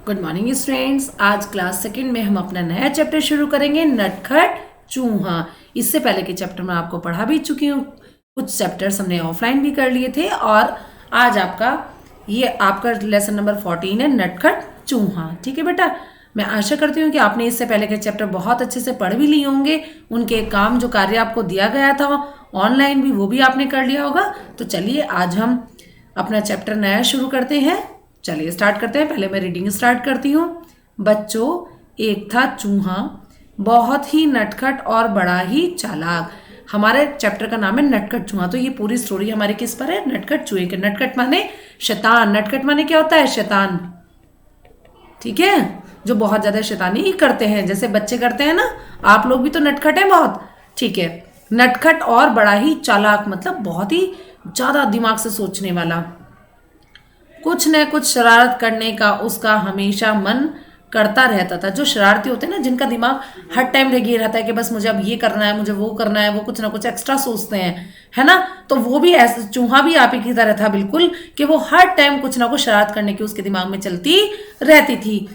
Good morning students. आज class second में हम अपना नया चैप्टर शुरू करेंगे, नटखट चूहा। इससे पहले के चैप्टर में आपको पढ़ा भी चुकी हूँ, कुछ चैप्टर्स हमने ऑफलाइन भी कर लिए थे और आज आपका लेसन नंबर 14 है, नटखट चूहा। ठीक है बेटा, मैं आशा करती हूँ कि आपने इससे पहले के चैप्टर बहुत अच्छे से पढ़ भी लिए होंगे। उनके काम जो कार्य आपको दिया गया था ऑनलाइन भी, वो भी आपने कर लिया होगा। तो चलिए आज हम अपना चैप्टर नया शुरू करते हैं। चलिए स्टार्ट करते हैं। पहले मैं रीडिंग स्टार्ट करती हूँ। बच्चों, एक था चूहा, बहुत ही नटखट और बड़ा ही चालाक। हमारे चैप्टर का नाम है नटखट चूहा। तो ये पूरी स्टोरी हमारी किस पर है? नटखट चूहे के। नटखट माने शैतान। नटखट माने क्या होता है? शैतान। ठीक है, जो बहुत ज्यादा शैतानी करते हैं, जैसे बच्चे करते हैं ना। आप लोग भी तो नटखट हैं बहुत। ठीक है, नटखट और बड़ा ही चालाक मतलब बहुत ही ज्यादा दिमाग से सोचने वाला। कुछ न कुछ शरारत करने का उसका हमेशा मन करता रहता था। जो शरारती होते हैं ना, जिनका दिमाग हर टाइम लगे रहता है कि बस मुझे अब ये करना है, मुझे वो करना है, वो कुछ ना कुछ एक्स्ट्रा सोचते हैं, है ना। तो वो भी ऐसे, चूहा भी आप ही की तरह था बिल्कुल, कि वो हर टाइम कुछ ना कुछ शरारत करने की उसके दिमाग में चलती रहती थी।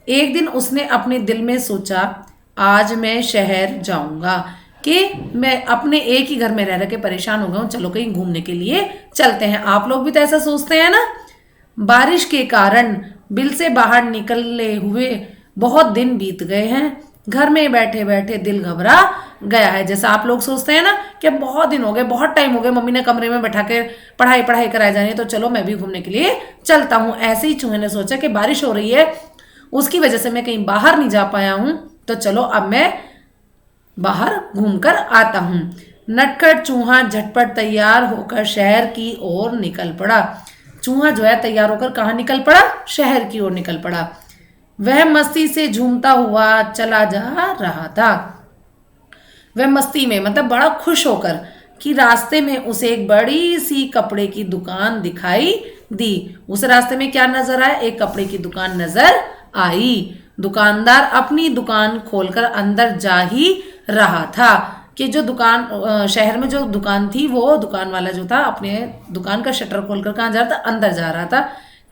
एक दिन उसने अपने दिल में सोचा, आज मैं शहर जाऊंगा, कि मैं अपने एक ही घर में रह रह के परेशान हो गया हूँ, चलो कहीं घूमने के लिए चलते हैं। आप लोग भी तो ऐसा सोचते हैं ना। बारिश के कारण बिल से बाहर निकले हुए बहुत दिन बीत गए हैं। घर में बैठे बैठे दिल घबरा गया है। जैसा आप लोग सोचते हैं ना कि बहुत दिन हो गए, बहुत टाइम हो गए, मम्मी ने कमरे में बैठा के पढ़ाई कराई जानी है, तो चलो मैं भी घूमने के लिए चलता हूँ। ऐसे ही चूहे ने सोचा कि बारिश हो रही है, उसकी वजह से मैं कहीं बाहर नहीं जा पाया हूँ, तो चलो अब मैं बाहर घूमकर आता हूँ। नटखट चूहा झटपट तैयार होकर शहर की ओर निकल पड़ा। चूहा जो है तैयार होकर कहाँ निकल पड़ा? शहर की ओर निकल पड़ा। वह मस्ती से झूमता हुआ चला जा रहा था। वह मस्ती में मतलब बड़ा खुश होकर, कि रास्ते में उसे एक बड़ी सी कपड़े की दुकान दिखाई दी। उस रास्ते में क्या नजर आया? एक कपड़े की दुकान नजर आई। दुकानदार अपनी दुकान खोलकर अंदर जा ही रहा था, कि जो दुकान शहर में जो दुकान थी, वो दुकान वाला जो था अपने दुकान का शटर खोलकर कहाँ जा रहा था? अंदर जा रहा था।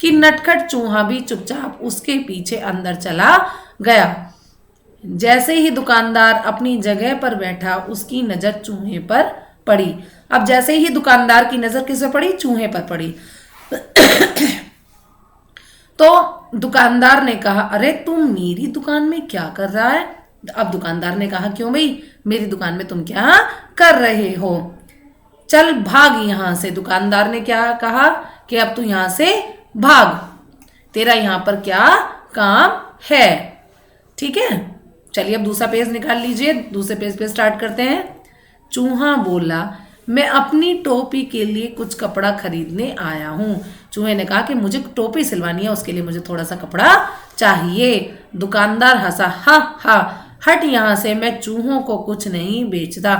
कि नटखट चूहा भी चुपचाप उसके पीछे अंदर चला गया। जैसे ही दुकानदार अपनी जगह पर बैठा, उसकी नजर चूहे पर पड़ी। अब जैसे ही दुकानदार की नजर किस पे पड़ी? चूहे पर पड़ी। तो दुकानदार ने कहा, अरे तुम मेरी दुकान में क्या कर रहा है? अब दुकानदार ने कहा, क्यों भाई, मेरी दुकान में तुम क्या कर रहे हो? चल भाग यहां से। दुकानदार ने क्या कहा कि अब तू यहां से भाग, तेरा यहां पर क्या काम है? ठीक है, चलिए अब दूसरा पेज निकाल लीजिए। दूसरे पेज पे स्टार्ट करते हैं। चूहा बोला, मैं अपनी टोपी के लिए कुछ कपड़ा खरीदने आया हूँ। चूहे ने कहा कि मुझे टोपी सिलवानी है, उसके लिए मुझे थोड़ा सा कपड़ा चाहिए। दुकानदार हंसा, हा हा, हट यहाँ से, मैं चूहों को कुछ नहीं बेचता।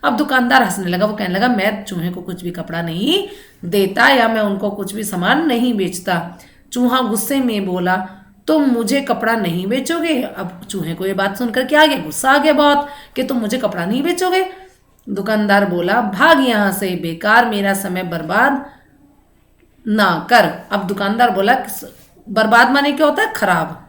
अब दुकानदार हंसने लगा। वो कहने लगा, मैं चूहे को कुछ भी कपड़ा नहीं देता, या मैं उनको कुछ भी सामान नहीं बेचता। चूहा गुस्से में बोला, तुम मुझे कपड़ा नहीं बेचोगे? अब चूहे को ये बात सुनकर क्या आ गया? गुस्सा आ गया बहुत, कि तुम मुझे कपड़ा नहीं बेचोगे। दुकानदार बोला, भाग यहां से, बेकार मेरा समय बर्बाद ना कर। अब दुकानदार बोला, बर्बाद माने क्या होता है? खराब।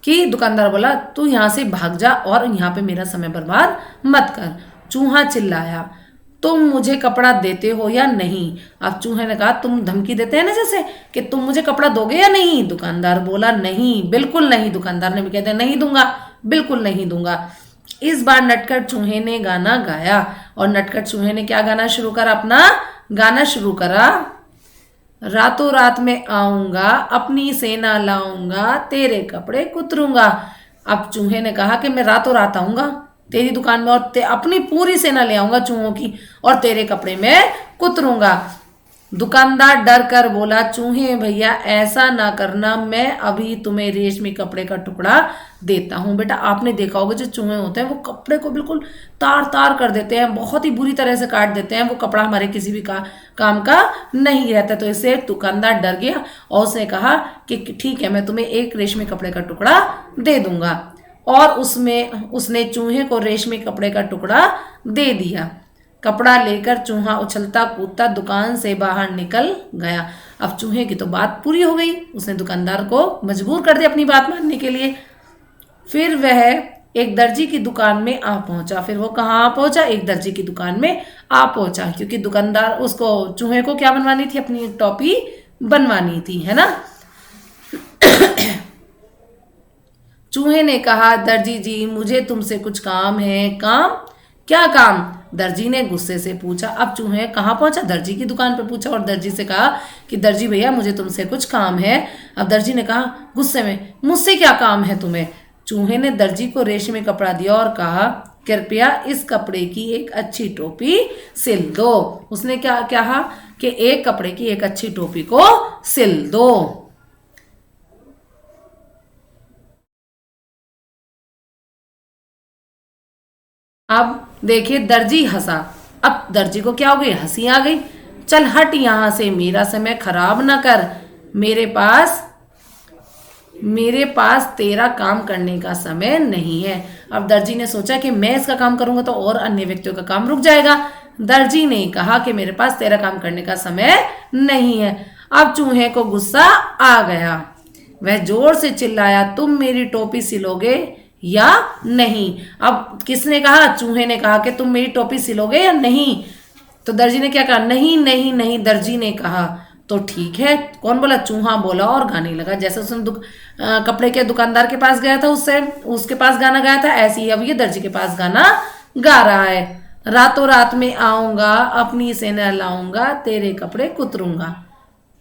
कि दुकानदार बोला, तू यहां से भाग जा और यहां पे मेरा समय बर्बाद मत कर। चूहा चिल्लाया, तुम मुझे कपड़ा देते हो या नहीं? अब चूहे ने कहा, तुम धमकी देते हैं ना, जैसे कि तुम मुझे कपड़ा दोगे या नहीं? दुकानदार बोला, नहीं, बिल्कुल नहीं। दुकानदार ने भी कहते, नहीं दूंगा, बिल्कुल नहीं दूंगा। इस बार नटखट चूहे ने गाना गाया, और नटखट चूहे ने क्या गाना शुरू करा? अपना गाना शुरू करा। रातों रात में आऊंगा, अपनी सेना लाऊंगा, तेरे कपड़े कुतरूंगा। अब चूहे ने कहा कि मैं रातों रात आऊंगा तेरी दुकान में, और अपनी पूरी सेना ले आऊंगा चूहों की, और तेरे कपड़े में कुतरूंगा। दुकानदार डर कर बोला, चूहे भैया ऐसा ना करना, मैं अभी तुम्हें रेशमी कपड़े का टुकड़ा देता हूँ। बेटा आपने देखा होगा, जो चूहे होते हैं वो कपड़े को बिल्कुल तार तार कर देते हैं, बहुत ही बुरी तरह से काट देते हैं। वो कपड़ा हमारे किसी भी काम का नहीं रहता। तो इससे दुकानदार डर गया और उसने कहा कि ठीक है, मैं तुम्हें एक रेशमी कपड़े का टुकड़ा दे दूंगा। और उसने चूहे को रेशमी कपड़े का टुकड़ा दे दिया। कपड़ा लेकर चूहा उछलता कूदता दुकान से बाहर निकल गया। अब चूहे की तो बात पूरी हो गई, उसने दुकानदार को मजबूर कर दिया अपनी बात मानने के लिए। फिर वह एक दर्जी की दुकान में आ पहुंचा। फिर वो कहाँ आ पहुंचा? एक दर्जी की दुकान में आ पहुंचा, क्योंकि दुकानदार उसको चूहे को क्या बनवानी थी? अपनी टोपी बनवानी थी, है ना। चूहे ने कहा, दर्जी जी मुझे तुमसे कुछ काम है। काम? क्या काम? दर्जी ने गुस्से से पूछा। अब चूहे कहाँ पहुंचा? दर्जी की दुकान पे पूछा और दर्जी से कहा कि दर्जी भैया मुझे तुमसे कुछ काम है। अब दर्जी ने कहा गुस्से में, मुझसे क्या काम है तुम्हें? चूहे ने दर्जी को रेशमी कपड़ा दिया और कहा, कृपया इस कपड़े की एक अच्छी टोपी सिल दो। उसने क्या कहा कि एक कपड़े की एक अच्छी टोपी को सिल दो। अब देखिए दर्जी हंसा। अब दर्जी को क्या हो गई? हंसी आ गई। चल हट यहां से, मेरा समय खराब ना कर। मेरे पास तेरा काम करने का समय नहीं है। अब दर्जी ने सोचा कि मैं इसका काम करूंगा तो और अन्य व्यक्तियों का काम रुक जाएगा। दर्जी ने कहा कि मेरे पास तेरा काम करने का समय नहीं है। अब चूहे को गुस्सा आ गया। वह जोर से चिल्लाया, तुम मेरी टोपी सिलोगे या नहीं? अब किसने कहा? चूहे ने कहा कि तुम मेरी टोपी सिलोगे या नहीं? तो दर्जी ने क्या कहा? नहीं नहीं नहीं, दर्जी ने कहा। तो ठीक है। कौन बोला? चूहा बोला और गाने लगा। जैसे उसने कपड़े के दुकानदार के पास गया था, उसके पास गाना गाया था, ऐसे ही अब ये दर्जी के पास गाना गा रहा है। रातों रात में आऊंगा, अपनी से न लाऊंगा, तेरे कपड़े कुतरूंगा।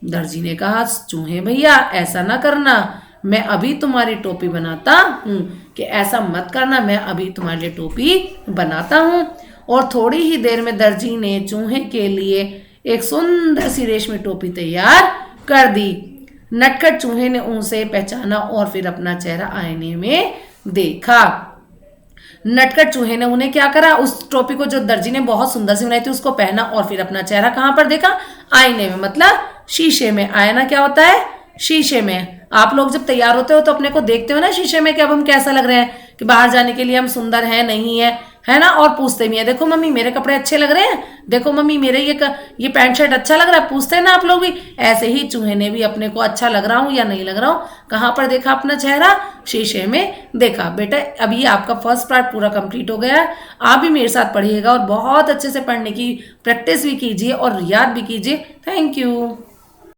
दर्जी ने कहा, चूहे भैया ऐसा ना करना, मैं अभी तुम्हारी टोपी बनाता हूँ। कि ऐसा मत करना, मैं अभी तुम्हारे लिए टोपी बनाता हूँ। और थोड़ी ही देर में दर्जी ने चूहे के लिए एक सुंदर सी रेशमी टोपी तैयार कर दी। नटखट चूहे ने उसे पहचाना और फिर अपना चेहरा आईने में देखा। नटखट चूहे ने उन्हें क्या करा? उस टोपी को जो दर्जी ने बहुत सुंदर सी बनाई थी उसको पहना और फिर अपना चेहरा कहाँ पर देखा? आईने में, मतलब शीशे में। आईना क्या होता है? शीशे में। आप लोग जब तैयार होते हो तो अपने को देखते हो ना शीशे में कि अब हम कैसा लग रहे हैं, कि बाहर जाने के लिए हम सुंदर हैं नहीं है ना। और पूछते भी है, देखो मम्मी मेरे कपड़े अच्छे लग रहे हैं, देखो मम्मी मेरे ये पैंट शर्ट अच्छा लग रहा है, पूछते हैं ना आप लोग भी। ऐसे ही चूहे ने भी अपने को अच्छा लग रहा हूँ या नहीं लग रहा हूँ कहाँ पर देखा अपना चेहरा? शीशे में देखा। बेटा अभी आपका फर्स्ट पार्ट पूरा कंप्लीट हो गया है। आप भी मेरे साथ पढ़िएगा और बहुत अच्छे से पढ़ने की प्रैक्टिस भी कीजिए और याद भी कीजिए। Thank you.